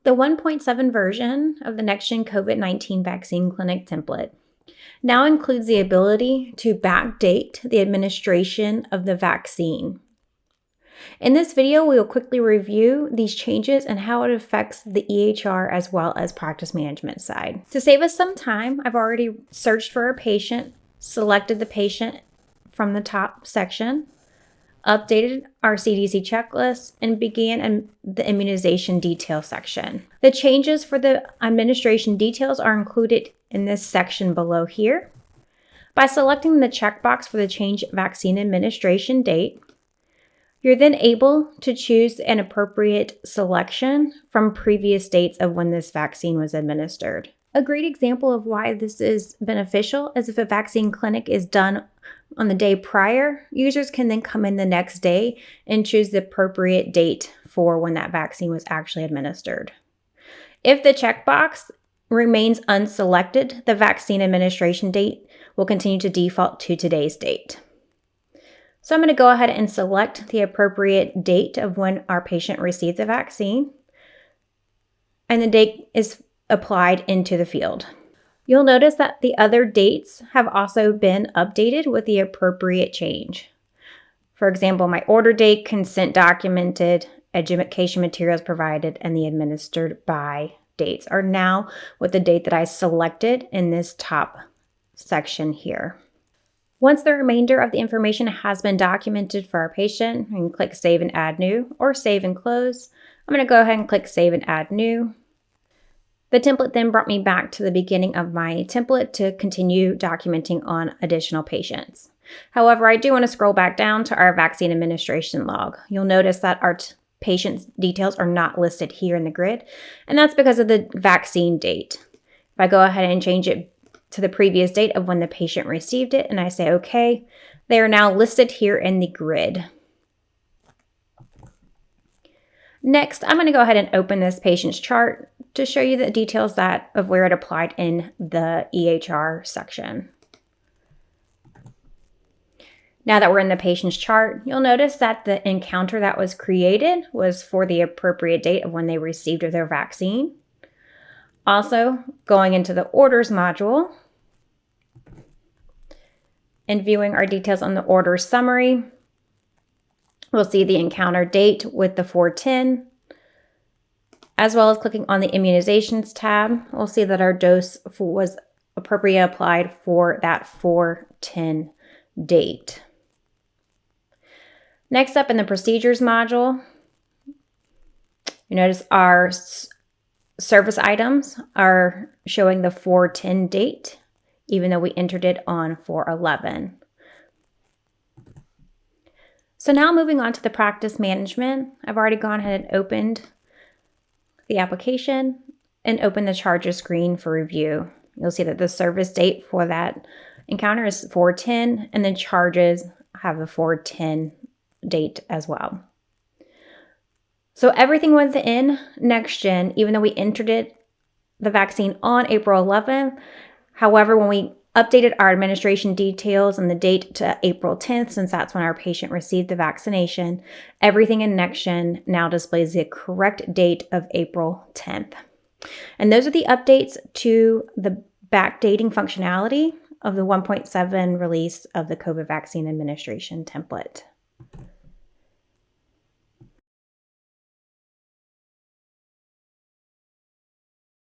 The 1.7 version of the NextGen COVID-19 vaccine clinic template now includes the ability to backdate the administration of the vaccine. In this video, we will quickly review these changes and how it affects the EHR as well as practice management side. To save us some time, I've already searched for a patient, selected the patient from the top section, updated our CDC checklist, and began the immunization detail section. The changes for the administration details are included in this section below here. By selecting the checkbox for the change vaccine administration date, you're then able to choose an appropriate selection from previous dates of when this vaccine was administered. A great example of why this is beneficial is if a vaccine clinic is done on the day prior, users can then come in the next day and choose the appropriate date for when that vaccine was actually administered. If the checkbox remains unselected, the vaccine administration date will continue to default to today's date. So I'm going to go ahead and select the appropriate date of when our patient received the vaccine, and the date is applied into the field. You'll notice that the other dates have also been updated with the appropriate change. For example, my order date, consent documented, education materials provided, and the administered by dates are now with the date that I selected in this top section here. Once the remainder of the information has been documented for our patient, we can click Save and Add New or Save and Close. I'm going to go ahead and click Save and Add New. The template then brought me back to the beginning of my template to continue documenting on additional patients. However, I do want to scroll back down to our vaccine administration log. You'll notice that our patient's details are not listed here in the grid, and that's because of the vaccine date. If I go ahead and change it to the previous date of when the patient received it and I say OK, they are now listed here in the grid. Next, I'm going to go ahead and open this patient's chart to show you the details of where it applied in the EHR section. Now that we're in the patient's chart, you'll notice that the encounter that was created was for the appropriate date of when they received their vaccine. Also, going into the orders module and viewing our details on the order summary, we'll see the encounter date with the 410. As well as clicking on the immunizations tab, we'll see that our dose was appropriately applied for that 410 date. Next up in the procedures module, you notice our service items are showing the 410 date, even though we entered it on 411. So now moving on to the practice management, I've already gone ahead and opened the application and open the charges screen for review. You'll see that the service date for that encounter is 410 and the charges have the 410 date as well. So everything within NextGen, even though we entered the vaccine on April 11th, however, when we updated our administration details and the date to April 10th, since that's when our patient received the vaccination, everything in NextGen now displays the correct date of April 10th. And those are the updates to the backdating functionality of the 1.7 release of the COVID vaccine administration template.